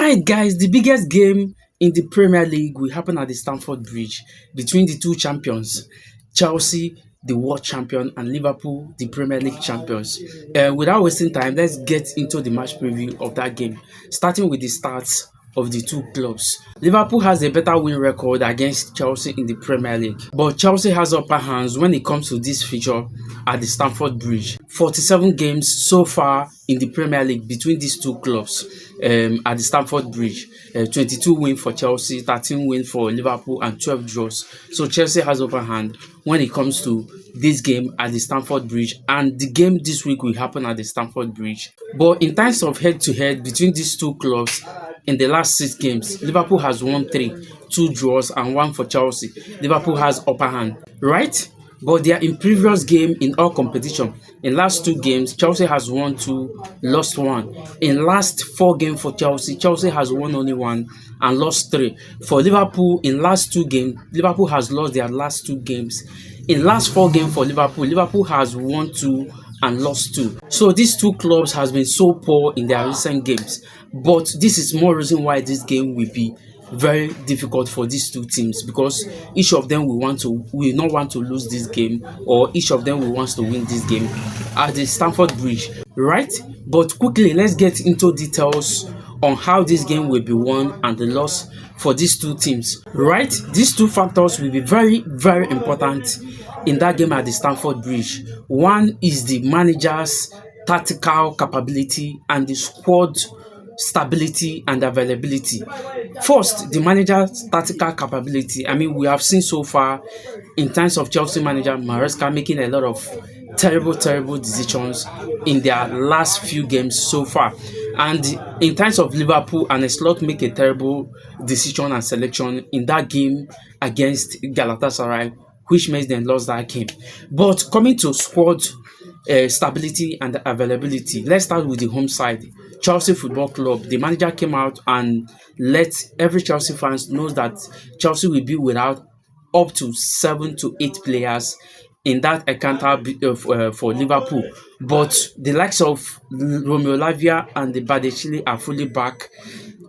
Alright guys, the biggest game in the Premier League will happen at the Stamford Bridge between the two champions, Chelsea, the world champion, and Liverpool, the Premier League champions. Without wasting time, let's get into the match preview of that game, starting with the stats of the two clubs. Liverpool has a better win record against Chelsea in the Premier League, but Chelsea has upper hands when it comes to this feature at the Stamford Bridge. 47 games so far in the Premier League between these two clubs at the Stamford Bridge. 22 wins for Chelsea, 13 wins for Liverpool, and 12 draws. So Chelsea has upper hand when it comes to this game at the Stamford Bridge, and the game this week will happen at the Stamford Bridge. But in terms of head-to-head between these two clubs, in the last 6 games, Liverpool has won 3, 2 draws, and 1 for Chelsea. Liverpool has upper hand, right? But they are in previous game in all competition. In last 2 games, Chelsea has won 2, lost 1. In last 4 games for Chelsea, Chelsea has won only 1 and lost 3. For Liverpool, in last 2 games, Liverpool has lost their last 2 games. In last 4 games for Liverpool, Liverpool has won 2 and lost 2. So these two clubs has been so poor in their recent games. But this is more reason why this game will be very difficult for these two teams, because each of them will not want to lose this game, or each of them will want to win this game at the Stamford Bridge, right? But quickly, let's get into details on how this game will be won and the loss for these two teams, right? These two factors will be very, very important in that game at the Stamford Bridge. One is the manager's tactical capability and the squad stability and availability. First, the manager's tactical capability. I mean, we have seen so far in terms of Chelsea manager Maresca making a lot of terrible decisions in their last few games so far. And in terms of Liverpool, and Slot make a terrible decision and selection in that game against Galatasaray, which makes them lose that game. But coming to squad stability and availability, let's start with the home side, Chelsea Football Club. The manager came out and let every Chelsea fans know that Chelsea will be without up to 7 to 8 players in that encounter for Liverpool. But the likes of Romeo Lavia and the Badeshile are fully back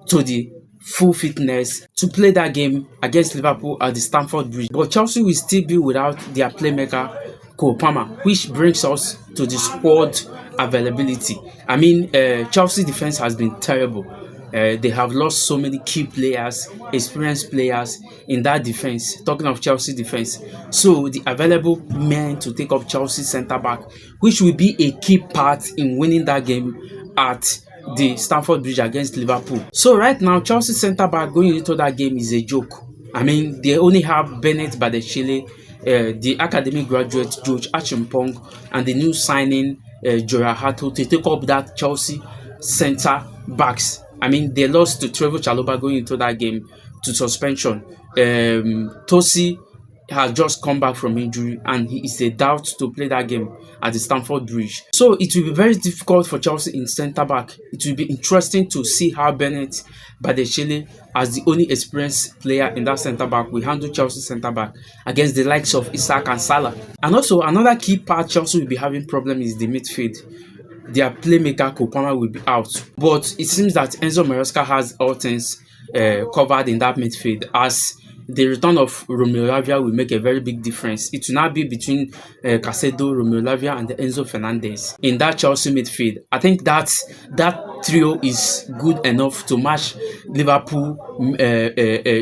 to the full fitness to play that game against Liverpool at the Stamford Bridge. But Chelsea will still be without their playmaker Cole Palmer, which brings us to the squad availability. I mean, Chelsea defense has been terrible. They have lost so many key players, experienced players in that defense. Talking of Chelsea defense, so the available men to take up Chelsea centre back, which will be a key part in winning that game at the Stamford Bridge against Liverpool. So right now, Chelsea centre back going into that game is a joke. I mean, they only have Bennett Badeshile, the academic graduate George Achimpong, and the new signing Jorah Hato to take up that Chelsea centre backs. I mean, they lost to Trevor Chalobah going into that game to suspension. Tosi has just come back from injury, and he is a doubt to play that game at the Stamford Bridge. So it will be very difficult for Chelsea in centre back. It will be interesting to see how Bennett Badeshile, as the only experienced player in that centre back, will handle Chelsea centre back against the likes of Isak and Salah. And also another key part Chelsea will be having problem is the midfield. Their playmaker Cole Palmer will be out, but it seems that Enzo Maresca has all things covered in that midfield, as the return of Romeo Lavia will make a very big difference. It will now be between Caicedo, Romeo Lavia, and Enzo Fernandez in that Chelsea midfield. I think that trio is good enough to match Liverpool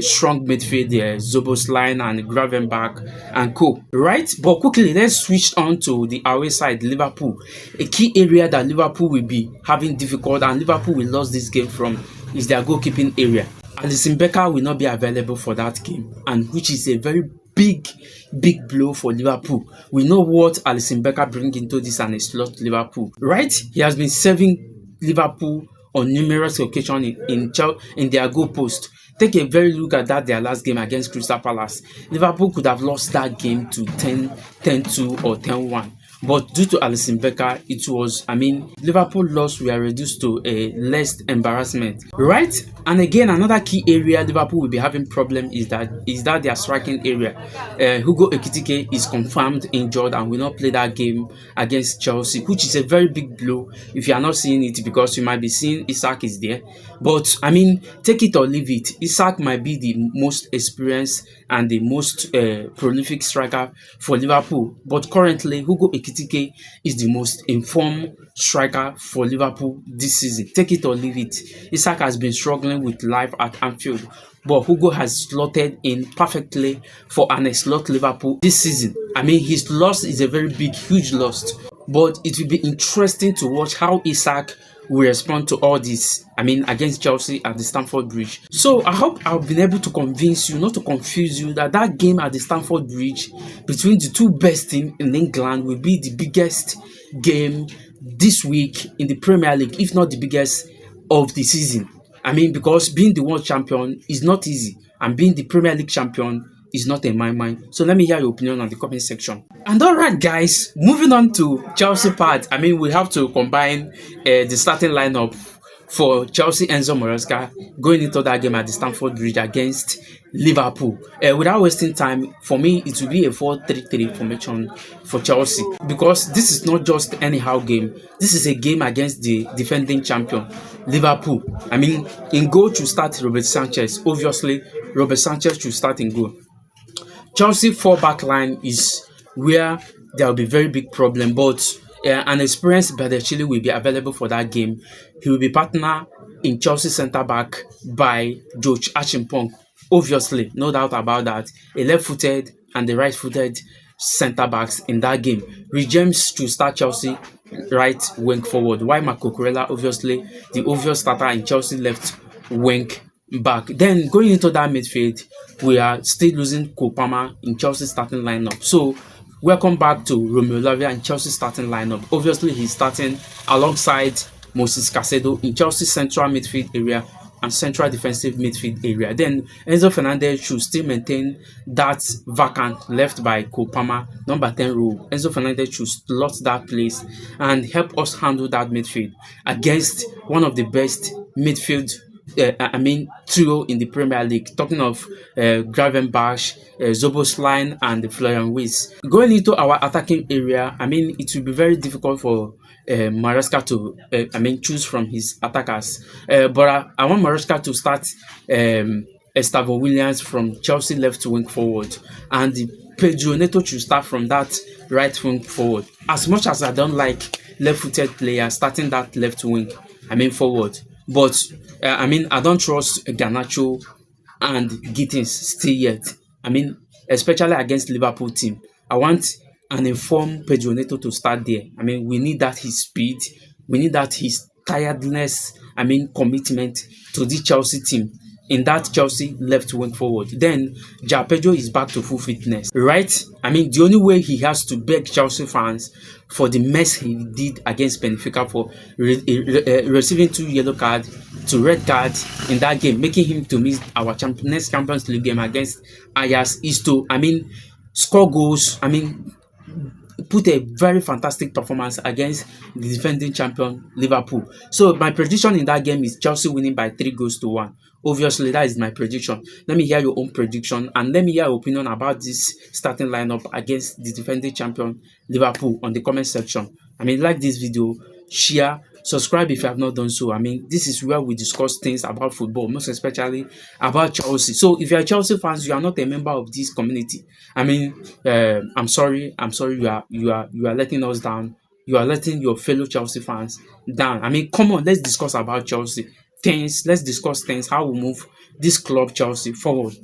strong midfield, Szoboszlai and Gravenberch and co. Right? But quickly, let's switch on to the away side, Liverpool. A key area that Liverpool will be having difficult and Liverpool will lose this game from is their goalkeeping area. Alisson Becker will not be available for that game, and which is a very big blow for Liverpool. We know what Alisson Becker brings into this and a slot Liverpool, right? He has been serving Liverpool on numerous occasions in their goal post. Take a very look at their last game against Crystal Palace. Liverpool could have lost that game to 10-2 or 10-1. But due to Alisson Becker, it was, Liverpool loss were reduced to a less embarrassment, right? And again, another key area Liverpool will be having problem is that their striking area. Hugo Ekitike is confirmed injured and will not play that game against Chelsea, which is a very big blow if you are not seeing it, because you might be seeing Isak is there. But take it or leave it. Isak might be the most experienced and the most prolific striker for Liverpool. But currently, Hugo Ekitike is the most informed striker for Liverpool this season. Take it or leave it. Isak has been struggling with life at Anfield, but Hugo has slotted in perfectly for an slot Liverpool this season. His loss is a very big, huge loss. But it will be interesting to watch how Isak will respond to all this. Against Chelsea at the Stamford Bridge. So I hope I've been able to convince you, not to confuse you, that game at the Stamford Bridge between the two best teams in England will be the biggest game this week in the Premier League, if not the biggest of the season. Because being the world champion is not easy, and being the Premier League champion is not in my mind. So let me hear your opinion on the comment section. And alright, guys, moving on to Chelsea part. We have to combine the starting lineup for Chelsea. Enzo Maresca going into that game at the Stamford Bridge against Liverpool. Without wasting time, for me, it will be a 4-3-3 formation for Chelsea, because this is not just anyhow game. This is a game against the defending champion, Liverpool. In goal to start Robert Sanchez. Obviously, Robert Sanchez should start in goal. Chelsea four-back line is where there will be very big problem, but an experienced Badiashile will be available for that game. He will be partner in Chelsea centre-back by George Achimpong. Obviously, no doubt about that. A left-footed and the right-footed centre-backs in that game. Reece James to start Chelsea right wing forward, while Marco Cucurella, obviously, the obvious starter in Chelsea left wing back. Then going into that midfield, we are still losing Kopama in Chelsea starting lineup. So welcome back to Romeo Lavia in Chelsea starting lineup. Obviously, he's starting alongside Moses Caicedo in Chelsea central midfield area and central defensive midfield area. Then Enzo Fernandez should still maintain that vacant left by Kopama number 10 role. Enzo Fernandez should slot that place and help us handle that midfield against one of the best midfield trio in the Premier League. Talking of Gravenberch, Zoboslai and Florian Wirtz. Going into our attacking area, it will be very difficult for Maresca to choose from his attackers. But I want Maresca to start Estavo Williams from Chelsea left wing forward, and Pedro Neto should start from that right wing forward. As much as I don't like left-footed players starting that left wing, forward, but I don't trust Garnacho and Gittins still yet. Especially against Liverpool team. I want an informed Pedro Neto to start there. We need that his speed, we need that his tiredness, commitment to the Chelsea team. In that Chelsea left wing forward. Then João Pedro is back to full fitness, right? The only way he has to beg Chelsea fans for the mess he did against Benfica for receiving 2 yellow cards to red cards in that game, making him to miss our next Champions League game against Ajax, is to score goals. Put a very fantastic performance against the defending champion Liverpool. So my prediction in that game is Chelsea winning by 3-1. Obviously, that is my prediction. Let me hear your own prediction, and let me hear your opinion about this starting lineup against the defending champion Liverpool on the comment section. Like this video, share, subscribe if you have not done so. This is where we discuss things about football, most especially about Chelsea. So if you are Chelsea fans, you are not a member of this community. I'm sorry. You are letting us down. You are letting your fellow Chelsea fans down. Come on, let's discuss about Chelsea things. Let's discuss things, how we move this club Chelsea forward.